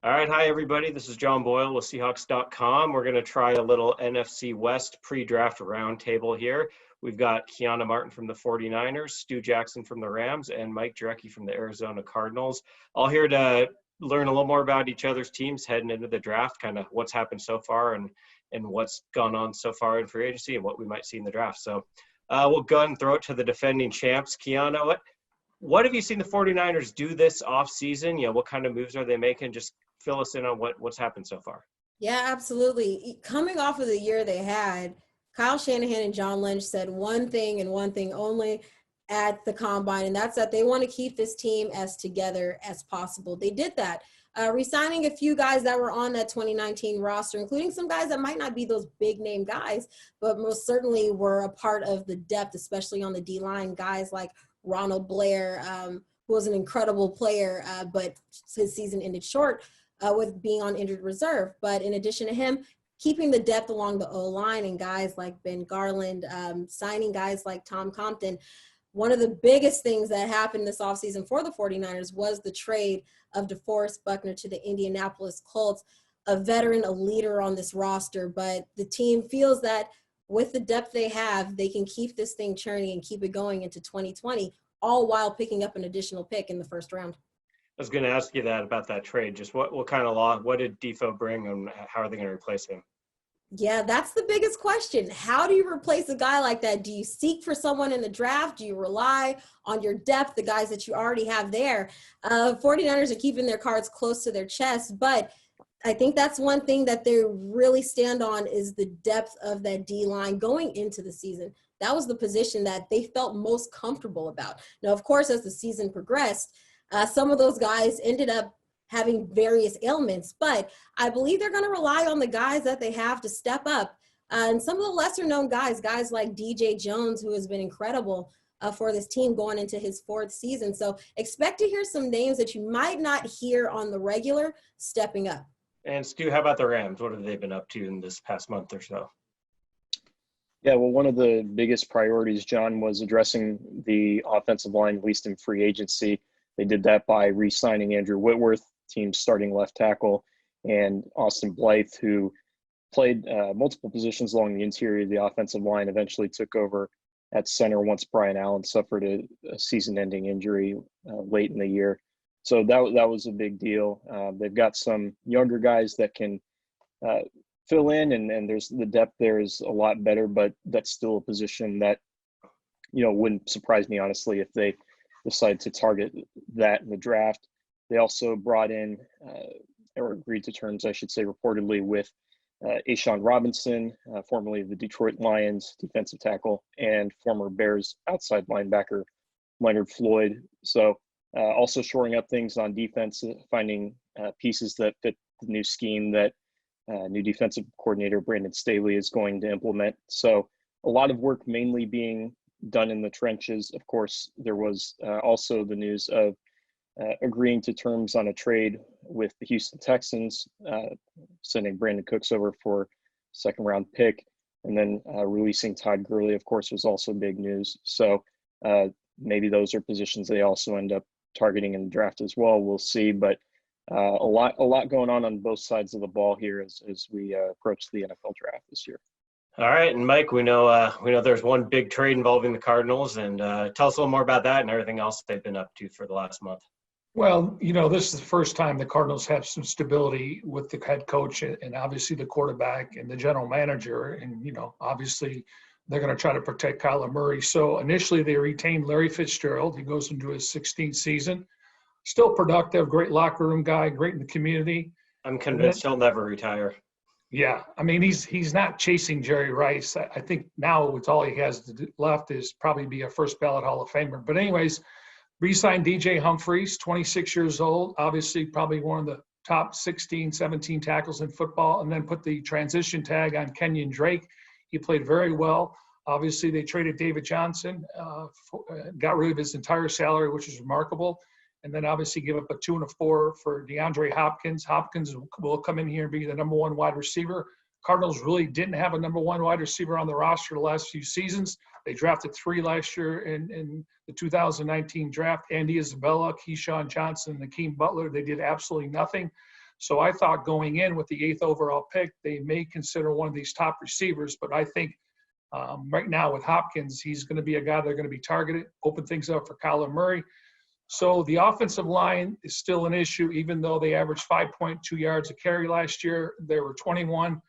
All right, hi everybody. This is John Boyle with Seahawks.com. We're going to try a little NFC West pre-draft roundtable here. We've got Kiana Martin from the 49ers, Stu Jackson from the Rams, and Mike Drecke from the Arizona Cardinals. All here to learn a little more about each other's teams heading into the draft, kind of what's happened so far and what's gone on so far in free agency and what we might see in the draft. So we'll go ahead and throw it to the defending champs. Kiana, what have you seen the 49ers do this offseason? What kind of moves are they making? Just fill us in on what's happened so far. Yeah, absolutely. Coming off of the year they had, Kyle Shanahan and John Lynch said one thing and one thing only at the combine, and that's that they want to keep this team as together as possible. They did that, re-signing a few guys that were on that 2019 roster, including some guys that might not be those big name guys, but most certainly were a part of the depth, especially on the D-line, guys like Ronald Blair, who was an incredible player, but his season ended short with being on injured reserve. But in addition to him, keeping the depth along the O-line and guys like Ben Garland, signing guys like Tom Compton. One of the biggest things that happened this offseason for the 49ers was the trade of DeForest Buckner to the Indianapolis Colts, a veteran, a leader on this roster. But the team feels that with the depth they have, they can keep this thing churning and keep it going into 2020, all while picking up an additional pick in the first round. I was going to ask you that about that trade. Just what kind of law, what did Defoe bring and how are they going to replace him? Yeah, that's the biggest question. How do you replace a guy like that? Do you seek for someone in the draft? Do you rely on your depth, the guys that you already have there? 49ers are keeping their cards close to their chest, but I think that's one thing that they really stand on is the depth of that D-line going into the season. That was the position that they felt most comfortable about. Now, of course, as the season progressed, some of those guys ended up having various ailments, but I believe they're going to rely on the guys that they have to step up. And some of the lesser known guys like DJ Jones, who has been incredible for this team going into his fourth season. So expect to hear some names that you might not hear on the regular stepping up. And Stu, how about the Rams? What have they been up to in this past month or so? Yeah, well, one of the biggest priorities, John, was addressing the offensive line, at least in free agency. They did that by re-signing Andrew Whitworth, team's starting left tackle, and Austin Blythe, who played multiple positions along the interior of the offensive line, eventually took over at center once Brian Allen suffered a season-ending injury late in the year. So that was a big deal. They've got some younger guys that can fill in, and there's the depth there is a lot better, but that's still a position that, wouldn't surprise me, honestly, if they decide to target that in the draft. They also brought in, or agreed to terms, I should say, reportedly with A'Shawn Robinson, formerly of the Detroit Lions, defensive tackle, and former Bears outside linebacker Leonard Floyd. So also shoring up things on defense, finding pieces that fit the new scheme that new defensive coordinator Brandon Staley is going to implement. So a lot of work mainly being done in the trenches. Of course, there was also the news of agreeing to terms on a trade with the Houston Texans, sending Brandon Cooks over for second round pick, and then releasing Todd Gurley, of course, was also big news. So maybe those are positions they also end up targeting in the draft as well. We'll see, but a lot going on both sides of the ball here as we approach the NFL draft this year. All right, and Mike, we know there's one big trade involving the Cardinals, and tell us a little more about that and everything else they've been up to for the last month. Well, this is the first time the Cardinals have some stability with the head coach and obviously the quarterback and the general manager. And, obviously they're going to try to protect Kyler Murray. So initially they retained Larry Fitzgerald. He goes into his 16th season. Still productive, great locker room guy, great in the community. I'm convinced he'll never retire. Yeah. I mean, he's not chasing Jerry Rice. I think now with all he has left is probably be a first ballot Hall of Famer. But anyways, re-signed DJ Humphries, 26 years old, obviously probably one of the top 16, 17 tackles in football, and then put the transition tag on Kenyon Drake. He played very well. Obviously, they traded David Johnson, got rid of his entire salary, which is remarkable, and then obviously give up a 2 and a 4 for DeAndre Hopkins. Hopkins will come in here and be the number one wide receiver. Cardinals really didn't have a number one wide receiver on the roster the last few seasons. They drafted 3 last year in the 2019 draft. Andy Isabella, Keyshawn Johnson, and Hakeem Butler. They did absolutely nothing. So I thought going in with the 8th overall pick, they may consider one of these top receivers. But I think right now with Hopkins, he's going to be a guy they're going to be targeted, open things up for Kyler Murray. So the offensive line is still an issue, even though they averaged 5.2 yards a carry last year. They were 21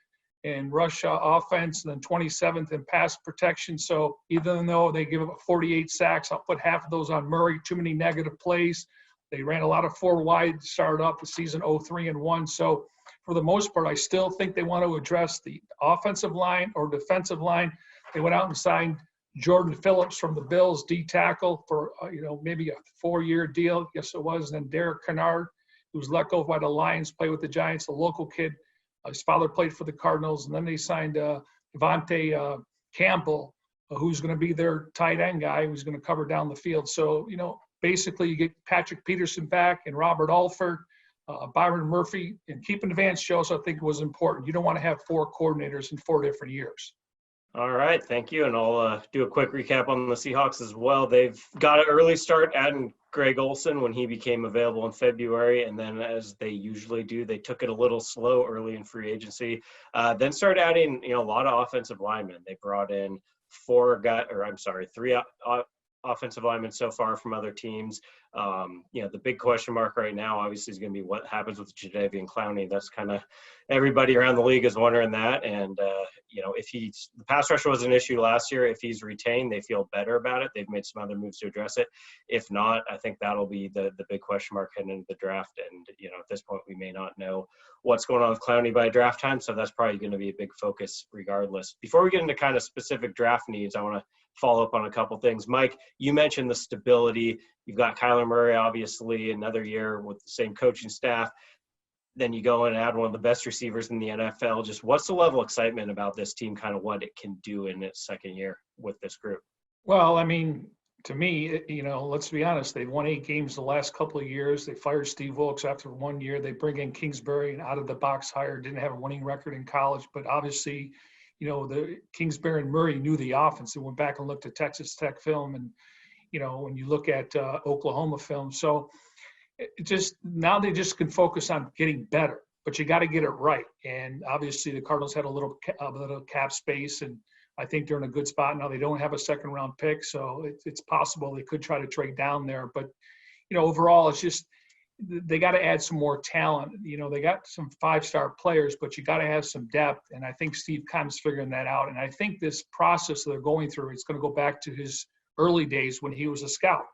in rush offense and then 27th in pass protection. So even though they give up 48 sacks, I'll put half of those on Murray. Too many negative plays. They ran a lot of 4 wide, started off the season 0-3-1. So for the most part, I still think they want to address the offensive line or defensive line. They went out and signed Jordan Phillips from the Bills, D tackle, for maybe a 4-year deal. Yes, it was. And then Derek Kennard, who was let go by the Lions, played with the Giants, a local kid. His father played for the Cardinals. And then they signed Devontae Campbell, who's going to be their tight end guy, who's going to cover down the field. So, basically you get Patrick Peterson back and Robert Alford, Byron Murphy, and keeping Vance Joseph, I think, was important. You don't want to have 4 coordinators in 4 different years. All right, thank you. And I'll do a quick recap on the Seahawks as well. They've got an early start adding Greg Olsen when he became available in February. And then, as they usually do, they took it a little slow early in free agency. Then started adding, a lot of offensive linemen. They brought in 3 offensive linemen so far from other teams. The big question mark right now, obviously, is going to be what happens with Jadeveon Clowney. That's kind of everybody around the league is wondering that. And, if the pass rush was an issue last year, if he's retained, they feel better about it. They've made some other moves to address it. If not, I think that'll be the big question mark heading into the draft. And, at this point, we may not know what's going on with Clowney by draft time. So that's probably going to be a big focus regardless. Before we get into kind of specific draft needs, I want to follow up on a couple things. Mike, you mentioned the stability. You've got Kyler Murray, obviously, another year with the same coaching staff. Then you go and add one of the best receivers in the NFL. Just what's the level of excitement about this team, kind of what it can do in its second year with this group? Well, to me, let's be honest. They've won 8 games the last couple of years. They fired Steve Wilkes after 1 year. They bring in Kingsbury, an out-of-the-box hire, didn't have a winning record in college, but obviously, the Kingsbury and Murray knew the offense. They went back and looked at Texas Tech film and, when you look at Oklahoma film. So now they just can focus on getting better, but you got to get it right. And obviously the Cardinals had a little cap space, and I think they're in a good spot now. They don't have a 2nd-round pick, so it's possible they could try to trade down there. But, overall, it's just they got to add some more talent. They got some 5-star players, but you got to have some depth. And I think Steve Keim's figuring that out. And I think this process that they're going through, it's going to go back to his early days when he was a scout.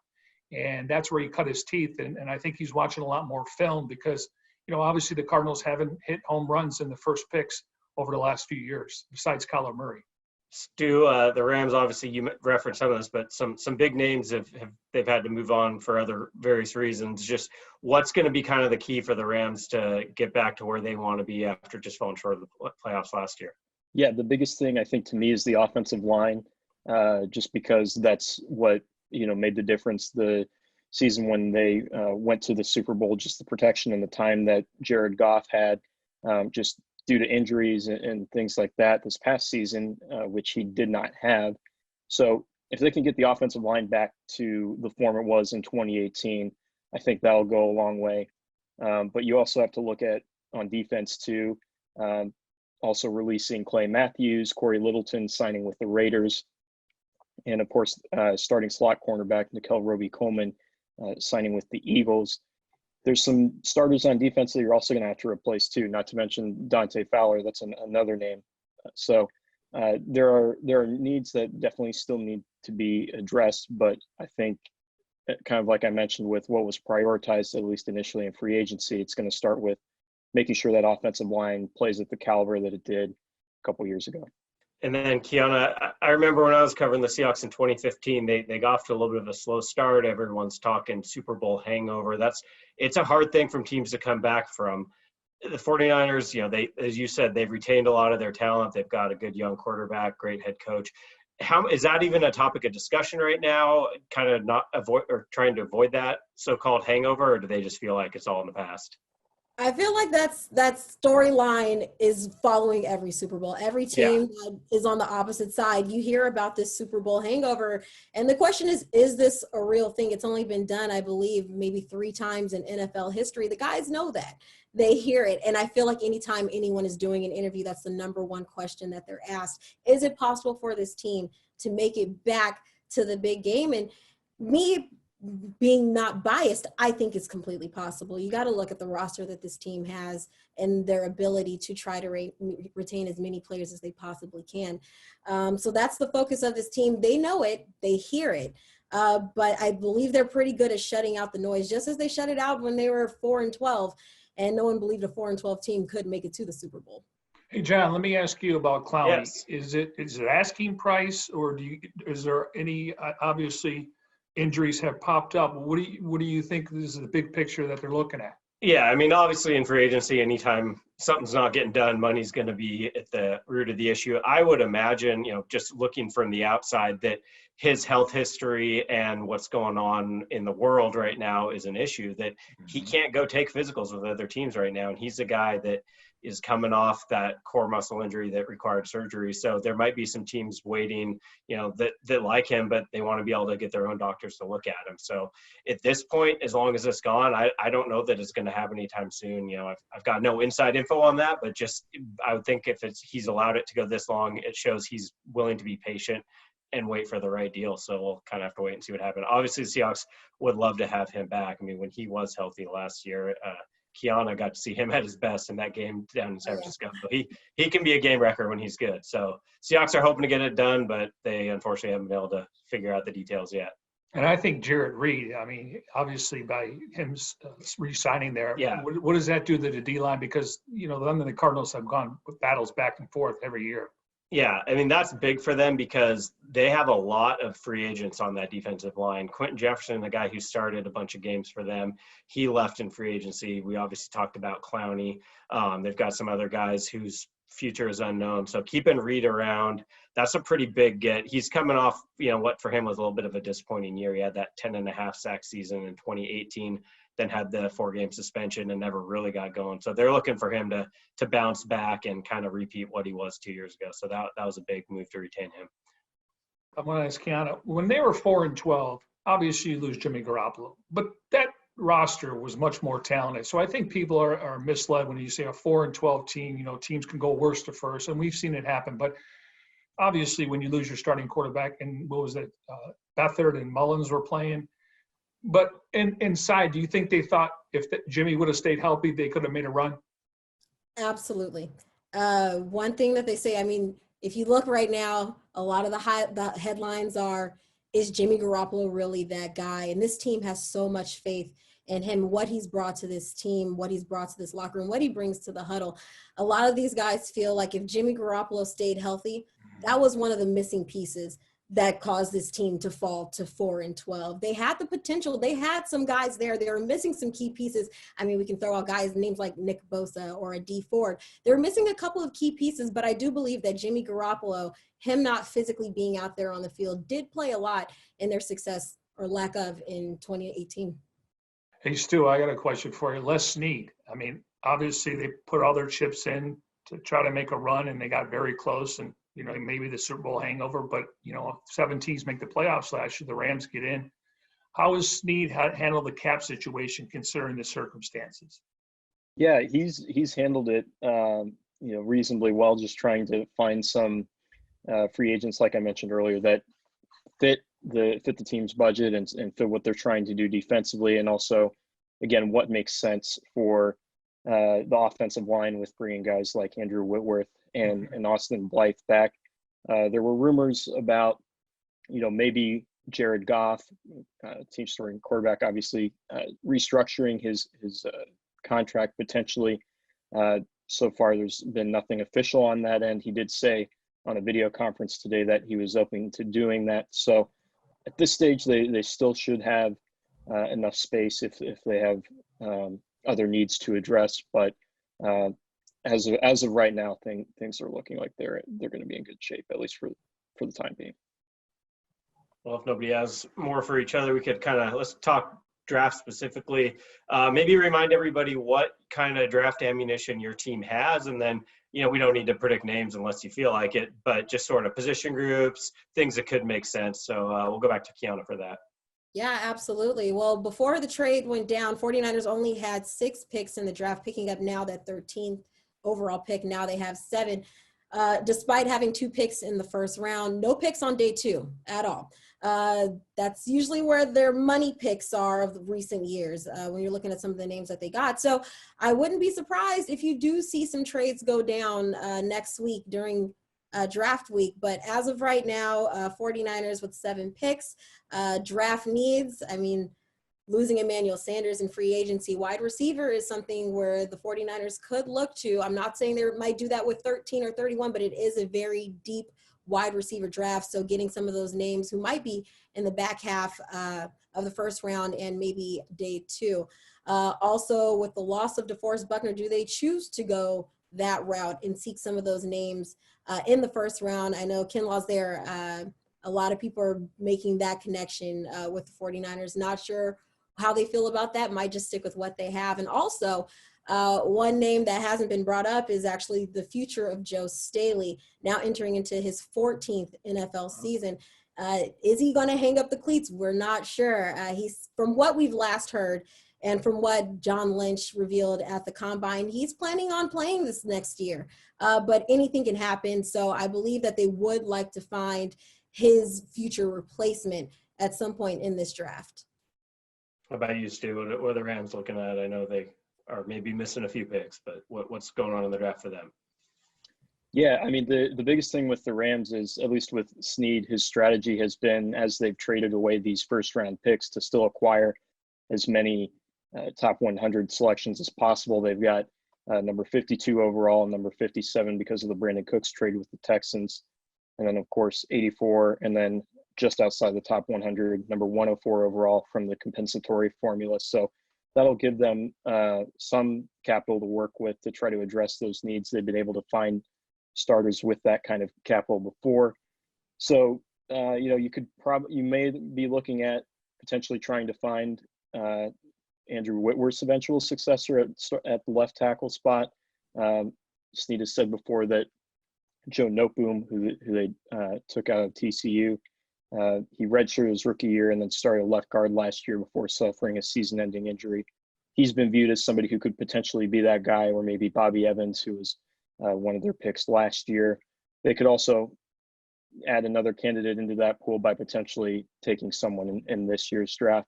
And that's where he cut his teeth. And I think he's watching a lot more film because, obviously the Cardinals haven't hit home runs in the first picks over the last few years, besides Kyler Murray. Stu, the Rams, obviously you referenced some of this, but some big names they've had to move on for other various reasons. Just what's going to be kind of the key for the Rams to get back to where they want to be after just falling short of the playoffs last year? Yeah, the biggest thing I think to me is the offensive line, just because that's what, made the difference the season when they went to the Super Bowl, just the protection and the time that Jared Goff had, just due to injuries and things like that this past season, which he did not have. So if they can get the offensive line back to the form it was in 2018, I think that'll go a long way. But you also have to look at on defense too, also releasing Clay Matthews, Corey Littleton signing with the Raiders, and of course, starting slot cornerback Nickel Roby-Coleman signing with the Eagles. There's some starters on defense that you're also going to have to replace too, not to mention Dante Fowler. That's another name. So there are needs that definitely still need to be addressed, but I think kind of like I mentioned with what was prioritized, at least initially in free agency, it's going to start with making sure that offensive line plays at the caliber that it did a couple years ago. And then, Kiana, I remember when I was covering the Seahawks in 2015, they got off to a little bit of a slow start. Everyone's talking Super Bowl hangover. It's a hard thing from teams to come back from. The 49ers, they, as you said, they've retained a lot of their talent. They've got a good young quarterback, great head coach. How is that even a topic of discussion right now? Kind of not avoid or trying to avoid that so-called hangover, or do they just feel like it's all in the past? I feel like that storyline is following every Super Bowl. Every Yeah. team that is on the opposite side, you hear about this Super Bowl hangover. And the question is this a real thing? It's only been done, I believe, maybe 3 times in NFL history. The guys know that. They hear it. And I feel like anytime anyone is doing an interview, that's the number one question that they're asked. Is it possible for this team to make it back to the big game? And me being not biased, I think it's completely possible. You got to look at the roster that this team has and their ability to try to retain as many players as they possibly can. So that's the focus of this team. They know it, they hear it, but I believe they're pretty good at shutting out the noise, just as they shut it out when they were 4-12, and no one believed a 4-12 team could make it to the Super Bowl. Hey, John, let me ask you about Clowney. Yes. Is it asking price, or is there any, obviously injuries have popped up? What do you think is the big picture that they're looking at? Yeah, I mean, obviously in free agency, anytime something's not getting done, money's going to be at the root of the issue. I would imagine, just looking from the outside, that his health history and what's going on in the world right now is an issue, that he can't go take physicals with other teams right now. And he's a guy that is coming off that core muscle injury that required surgery. So there might be some teams waiting, that like him, but they want to be able to get their own doctors to look at him. So at this point, as long as it's gone, I don't know that it's going to happen anytime soon. I've got no inside info on that, but just I would think if he's allowed it to go this long, it shows he's willing to be patient and wait for the right deal. So we'll kind of have to wait and see what happens. Obviously, the Seahawks would love to have him back. I mean, when he was healthy last year, Kiana got to see him at his best in that game down in San Francisco. So he can be a game wrecker when he's good. So Seahawks are hoping to get it done, but they unfortunately haven't been able to figure out the details yet. And I think Jarrett Reed, I mean, obviously by him re-signing there, Yeah. What does that do to the D-line? Because, them and the Cardinals have gone with battles back and forth every year. Yeah, I mean, that's big for them because they have a lot of free agents on that defensive line. Quentin Jefferson, the guy who started a bunch of games for them, he left in free agency. We obviously talked about Clowney. They've got some other guys whose future is unknown. So keeping Reed around, that's a pretty big get. He's coming off, what for him was a little bit of a disappointing year. He had that 10.5 sack season in 2018. Then had the 4-game suspension and never really got going. So they're looking for him to bounce back and kind of repeat what he was 2 years ago. So that was a big move to retain him. I want to ask Kiana, when they were 4-12, obviously you lose Jimmy Garoppolo, but that roster was much more talented. So I think people are misled when you say a 4-12 team, teams can go worst to first, and we've seen it happen. But obviously when you lose your starting quarterback, and what was that, Beathard and Mullins were playing, but inside, do you think they thought if Jimmy would have stayed healthy, they could have made a run? Absolutely. One thing that they say, I mean, if you look right now, a lot of the headlines are, is Jimmy Garoppolo really that guy? And this team has so much faith in him, what he's brought to this team, what he's brought to this locker room, what he brings to the huddle. A lot of these guys feel like if Jimmy Garoppolo stayed healthy, that was one of the missing pieces that caused this team to fall to 4-12. They had the potential. They had some guys there. They were missing some key pieces. I mean, we can throw out guys, names like Nick Bosa or a D Ford. They're missing a couple of key pieces, but I do believe that Jimmy Garoppolo, him not physically being out there on the field, did play a lot in their success or lack of in 2018. Hey, Stu, I got a question for you. Les Snead. I mean, obviously they put all their chips in to try to make a run, and they got very close, and maybe the Super Bowl hangover, but 7 teams make the playoffs last year. The Rams get in. How has Snead handled the cap situation considering the circumstances? Yeah, he's handled it reasonably well, just trying to find some free agents, like I mentioned earlier, that fit the team's budget and fit what they're trying to do defensively, and also, again, what makes sense for the offensive line with bringing guys like Andrew Whitworth and Austin Blythe back. There were rumors about, maybe Jared Goff, team starting quarterback, obviously restructuring his contract potentially. So far, there's been nothing official on that end. He did say on a video conference today that he was open to doing that. So at this stage, they still should have enough space if they have other needs to address. But as of right now, things are looking like they're going to be in good shape, at least for the time being. Well, if nobody has more for each other, we could let's talk draft specifically, maybe remind everybody what kind of draft ammunition your team has, and then, we don't need to predict names unless you feel like it, but just sort of position groups, things that could make sense. So we'll go back to Kiana for that. Yeah, absolutely. Well, before the trade went down, 49ers only had 6 picks in the draft, picking up now that 13th overall pick. Now they have 7. Despite having 2 picks in the first round, no picks on day 2 at all. That's usually where their money picks are of the recent years when you're looking at some of the names that they got. So I wouldn't be surprised if you do see some trades go down next week during draft week. But as of right now, 49ers with 7 picks, draft needs, losing Emmanuel Sanders in free agency, wide receiver is something where the 49ers could look to. I'm not saying they might do that with 13 or 31, but it is a very deep wide receiver draft. So getting some of those names who might be in the back half of the first round and maybe day 2. Also, with the loss of DeForest Buckner, do they choose to go that route and seek some of those names in the first round? I know Kinlaw's there. A lot of people are making that connection with the 49ers. Not sure how they feel about that, might just stick with what they have. And also, one name that hasn't been brought up is actually the future of Joe Staley, now entering into his 14th NFL season. Is he going to hang up the cleats? We're not sure. He's, from what we've last heard and from what John Lynch revealed at the Combine, he's planning on playing this next year. But anything can happen. So I believe that they would like to find his future replacement at some point in this draft. How about you, Stu? What are the Rams looking at? I know they are maybe missing a few picks, but what's going on in the draft for them? Yeah, the biggest thing with the Rams is, at least with Snead, his strategy has been, as they've traded away these first-round picks, to still acquire as many top 100 selections as possible. They've got number 52 overall and number 57 because of the Brandon Cooks trade with the Texans. And then, of course, 84, and then just outside the top 100, number 104 overall from the compensatory formula. So that'll give them some capital to work with to try to address those needs. They've been able to find starters with that kind of capital before. So, you may be looking at potentially trying to find Andrew Whitworth's eventual successor at the left tackle spot. Snead has said before that Joe Noteboom, who they took out of TCU, he redshirted his rookie year and then started left guard last year before suffering a season-ending injury. He's been viewed as somebody who could potentially be that guy, or maybe Bobby Evans, who was one of their picks last year. They could also add another candidate into that pool by potentially taking someone in this year's draft.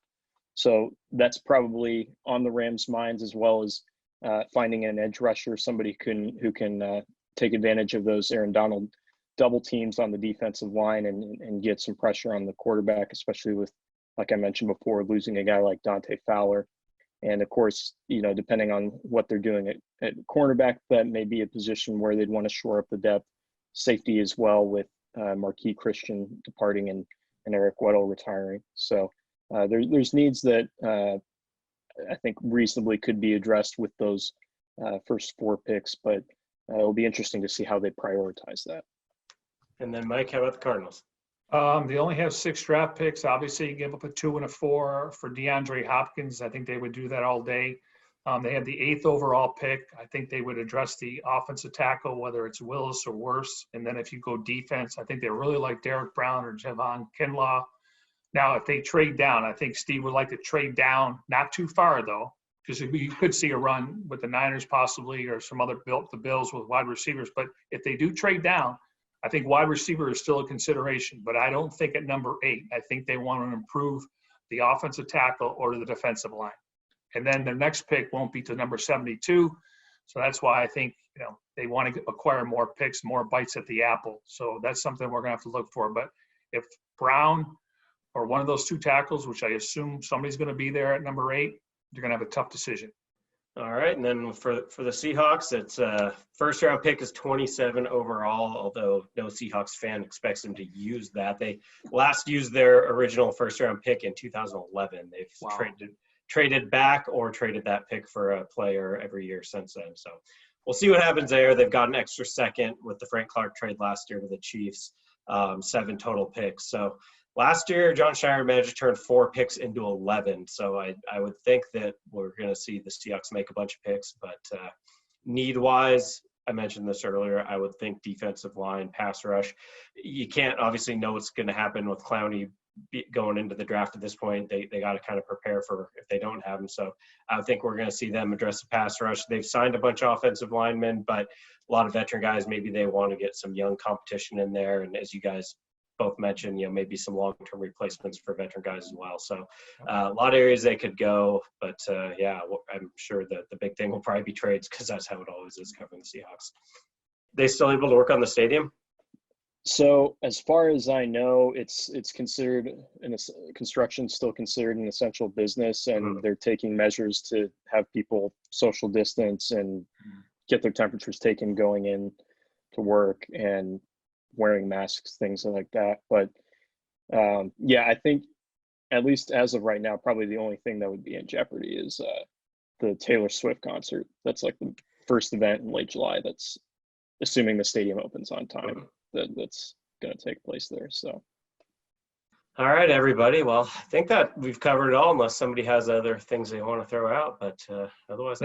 So that's probably on the Rams' minds, as well as finding an edge rusher, somebody who can take advantage of those Aaron Donald double teams on the defensive line and get some pressure on the quarterback, especially with, like I mentioned before, losing a guy like Dante Fowler. And of course, depending on what they're doing at cornerback, that may be a position where they'd want to shore up the depth. Safety as well, with Marquis Christian departing and Eric Weddle retiring. So there's needs that I think reasonably could be addressed with those first 4 picks, but it'll be interesting to see how they prioritize that. And then, Mike, how about the Cardinals? They only have 6 draft picks. Obviously, you give up a 2 and a 4 for DeAndre Hopkins. I think they would do that all day. They have the 8th overall pick. I think they would address the offensive tackle, whether it's Willis or worse. And then if you go defense, I think they really like Derek Brown or Javon Kinlaw. Now, if they trade down, I think Steve would like to trade down, not too far though, because you could see a run with the Niners possibly, or some other the Bills with wide receivers. But if they do trade down, I think wide receiver is still a consideration, but I don't think at number 8. I think they want to improve the offensive tackle or the defensive line. And then their next pick won't be to number 72. So that's why I think, they want to acquire more picks, more bites at the apple. So that's something we're going to have to look for. But if Brown or one of those 2 tackles, which I assume somebody's going to be there at number 8, you're going to have a tough decision. All right, and then for the Seahawks, it's first round pick is 27 overall, although no Seahawks fan expects them to use that. They last used their original first round pick in 2011. They've traded back or traded that pick for a player every year since then. So we'll see what happens there. They've got an extra second with the Frank Clark trade last year to the Chiefs, 7 total picks. So last year, John Schneider managed to turn 4 picks into 11. So I would think that we're going to see the Seahawks make a bunch of picks. But need-wise, I mentioned this earlier, I would think defensive line, pass rush. You can't obviously know what's going to happen with Clowney going into the draft at this point. They got to kind of prepare for if they don't have him. So I think we're going to see them address the pass rush. They've signed a bunch of offensive linemen, but a lot of veteran guys, maybe they want to get some young competition in there. And as you guys both mentioned, maybe some long-term replacements for veteran guys as well. So a lot of areas they could go, but I'm sure that the big thing will probably be trades, because that's how it always is covering the Seahawks. They still able to work on the stadium? So as far as I know, it's considered, construction still considered an essential business, and they're taking measures to have people social distance and get their temperatures taken going in to work and wearing masks, things like that. But I think at least as of right now, probably the only thing that would be in jeopardy is the Taylor Swift concert. That's like the first event in late July. That's assuming the stadium opens on time. That's going to take place there. So, all right, everybody. Well, I think that we've covered it all, unless somebody has other things they want to throw out. But otherwise,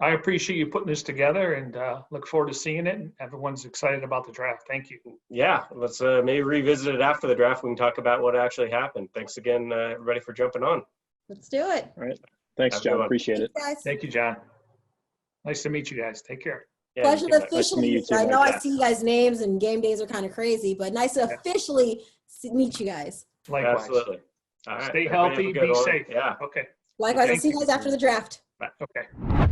I appreciate you putting this together, and look forward to seeing it. And everyone's excited about the draft. Thank you. Yeah, let's maybe revisit it after the draft. We can talk about what actually happened. Thanks again, everybody, for jumping on. Let's do it. all right. Thanks, John. Appreciate it. Thanks, guys. Thank you, John. Nice to meet you guys. Take care. Yeah, Pleasure you to too, Mike. Nice to meet officially. you too, I know Mike. I see you guys' names, and game days are kind of crazy, but nice to officially meet you guys. Likewise. Absolutely. All right. Stay Everybody have a healthy. good Be one. safe. Yeah. Okay. Likewise, I'll Thank see you you. guys after the draft. Okay.